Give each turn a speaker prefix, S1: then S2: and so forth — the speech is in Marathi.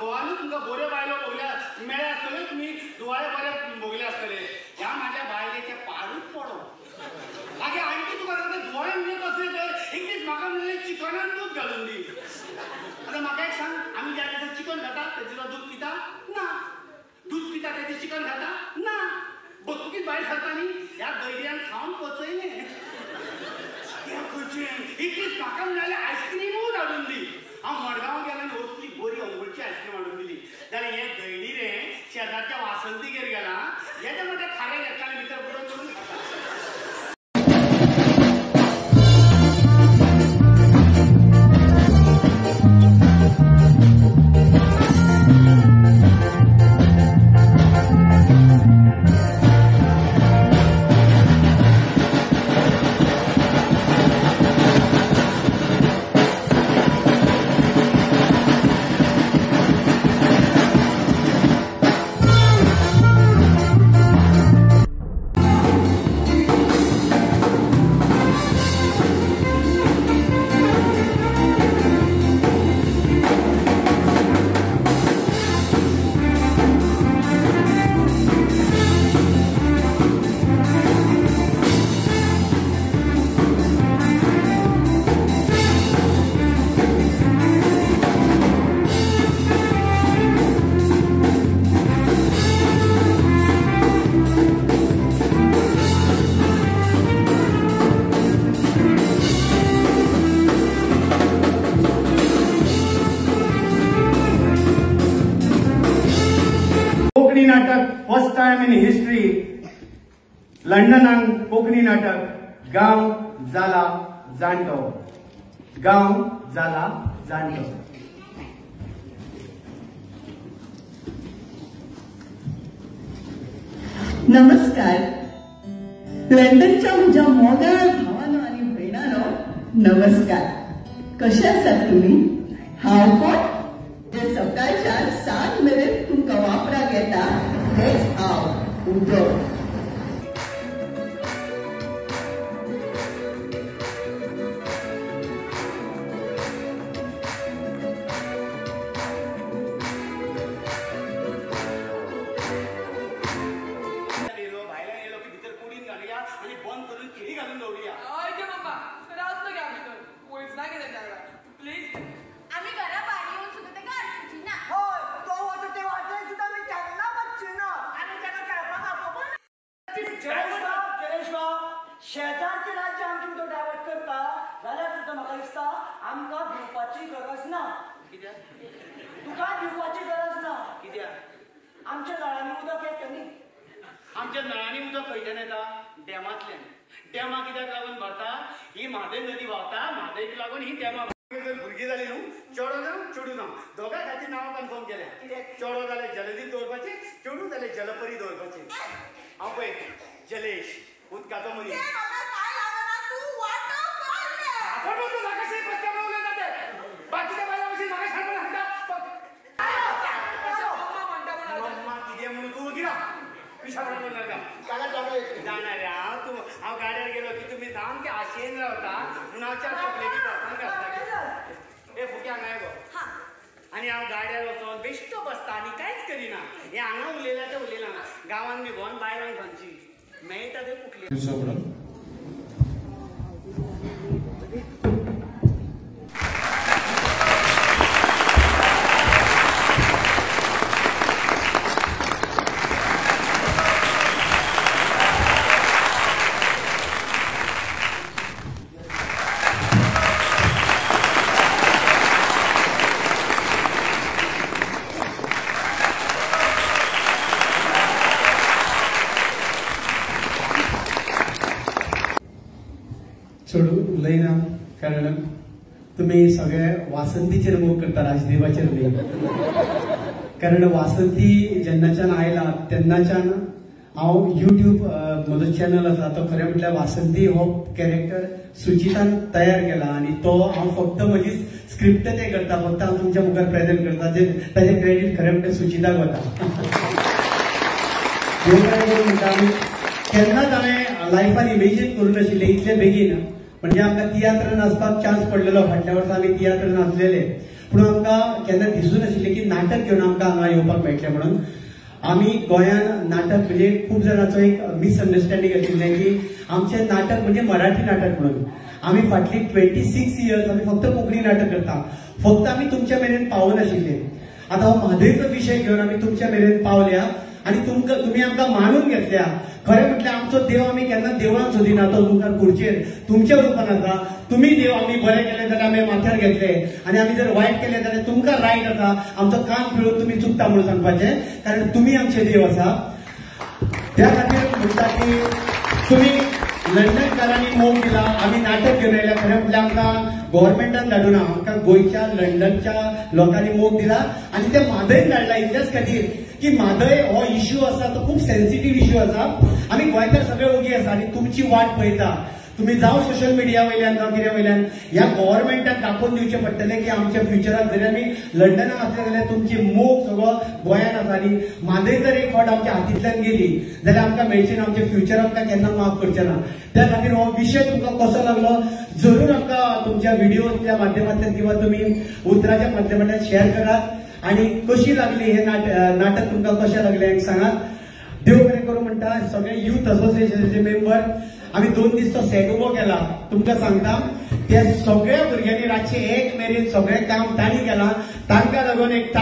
S1: गोवानूच तुमकां बऱ्यो बायलो भोगल्या मेळ्ळे आसतले तुमी दुवाळे बरे भोगले आसतले ह्या म्हाज्या बायलेचे पारूच पडो आगे आणखी तुका सांगता दुवाळे म्हणजे कसले ते एक दीस म्हाका म्हणलें चिकनान दूध घालून दी आतां म्हाका एक सांग आमी ज्या दिसा चिकन खाता तेजेलो दूध पिता ना दूध पिता तेजें चिकन खाता ना बसुकीच बायल खाता न्ही ह्या गैड्यान खावन पचयलें एक दीस म्हाका म्हणलें आयस्क्रीमूच हाडून दी हांव मडगांव गेलो आनी असली बरी अंगुळची आयस्क्रीम हाडून दिली जाल्यार हे गैडी रे शेजारच्या वासंतीगेर गेला हेजे मदें खारें घेतला भितर बुडोवन करून खाता फर्स्ट टाइम इन हिस्ट्री लंडनान कोंकणी नाटक गांव जाला जाणटो गांव जाला जाणटो
S2: नमस्कार लंडनच्या म्हज्या मोगाळ भावानो आनी भयणानो नमस्कार कशे आसात तुम्ही हांव कोण जे सकाळच्यान सांज मेरेन तुमकां वापराक येता तेच हांव उदक
S3: शेजारचे राज्य आमची तो डायवर्ट करता जाल्यार सुद्दां म्हाका दिसता आमकां भिवपाची गरज ना तुका भिवपाची गरज ना कित्याक आमच्या नळांनी उदक येता न्ही
S1: आमच्या नळांनी उदक खंयच्यान येता डॅमांतल्यान डॅमा कित्याक लागून भरता ही म्हादय नदी व्हांवता म्हादयक लागून ही डॅमा जर भुरगीं जाली न्हू चेडो ना चेडू ना दोगांय खातीर नांवां कन्फर्म केल्या कित्याक चेडो जाल्यार जलदीप दवरपाचें चेडू जाल्यार जलपरी दवरपाचें हांव पळय जलेश उदकाचो मनीस बाकीच्या बायलांविशीं म्हाका सांगून सांगता मम्मा कितें म्हणून तूं गिरा पिशावण करनाका जाणार रे हांव गाड्यार गेलो की तुमी सामके आशेन रावता म्हणून हांव चार चॉकलेटी घालता हे फुके हांगा ये गो आनी हांव गाड्यार वचोन बेश्टो बसता आनी कांयच करिना हे हांगा उलयलां तें उलयलां गांवांत बी भोंवन बायलांक खंयची मेळटा ते कुठले
S4: चढू लयना कारण तुम्ही सगळे वासंतीचेर मोग करता राजदेवाचेर न्ही कारण वासंती जेन्नाच्यान आयला तेन्नाच्यान हांव युट्यूब म्हजो चॅनल आसा तो खरें म्हटल्यार वासंती हो कॅरेक्टर सुचितान तयार केला आनी तो हांव फक्त म्हजी स्क्रिप्ट ते करता फक्त हांव तुमच्या मुखार प्रेझेंट करता ताजें क्रेडीट खरें म्हटल्यार सुचिताक वता केन्नाच हांवें लायफान इमेजीन करूं नाशिल्लें इतले बेगीन म्हणजे आमकां तियात्र नाचपाक चान्स पडलेलो फाटल्या वर्सा आमी तियात्र नाचलेले पूण आमकां केन्ना दिसूं नाशिल्लें की नाटक घेवन आमकां हांगा येवपाक मेळटलें म्हणून. आमी गोंयान नाटक म्हणजे खूब जाणांचो एक मिसअंडरस्टँडींग आशिल्लें की आमचें नाटक म्हणजे मराठी नाटक म्हणून. आमी फाटली 26 इयर्स आमी फक्त कोंकणी नाटक करता, फक्त आमी तुमच्या मेरेन पावनाशिल्ले. आतां हो म्हादयचो विशय घेवन आमी तुमच्या मेरेन पावल्या आनी तुमी आमकां मानून घेतल्या. खरें म्हटल्यार आमचो देव आमी केन्ना देवळांत सोदिना, तो तुमकां खुर्चेर तुमच्या रुपान आसा. तुमी देव आमी बरें केलें जाल्यार आमी माथ्यार घेतले आनी आमी जर वायट केलें जाल्यार तुमकां रायट आसा आमचो कान पिळून तुमी चुकता म्हणून सांगपाचें, कारण तुमी आमचे देव आसा. त्या खातीर म्हणटा की तुमी लंडनकारांनी मोग दिला, आमी नाटक घेवन आयल्या. खरें म्हटल्यार आमकां गव्हर्मेंटान धाडूना, आमकां गोंयच्या लंडनच्या लोकांनी मोग दिला आनी ते म्हादयन धाडला इतल्याच खातीर की म्हादय हो इश्यू आसा तो खूब सेन्सिटीव इश्यू आसा. आमी गोंयकार सगळे ओगी आसा आनी तुमची वाट पळयता. तुम्ही जावं सोशल मिडिया वयल्यान जावं कितें वयल्यान ह्या गव्हर्मेंटाक दाखोवन दिवचें पडटलें की आमच्या फ्युचराक जरी आमी लंडनाक आसले जाल्यार तुमची मोग सगळो गोंयान आसा आनी म्हादय जर एक फावट आमच्या हातींतल्यान गेली जाल्यार आमकां मेळची ना, आमचे फ्युचर आमकां केन्ना माफ करचें ना. त्या खातीर हो विशय तुमकां कसो लागलो जरूर आमकां तुमच्या व्हिडिओच्या माध्यमांतल्यान किंवा तुमी उतराच्या माध्यमांतल्यान शेअर करात आनी कशी लागली हे नाटक तुमकां कशें लागलें सांगात. देव बरें करूं म्हणटा. सगळे यूथ असोसिएशनाचे मेंबर आमी 2 दीस तो सेगोबो केला. तुमकां सांगता त्या सगळ्या भुरग्यांनी रातचे 1 मेरेन सगळें काम तांणी केलां. तांकां लागून एक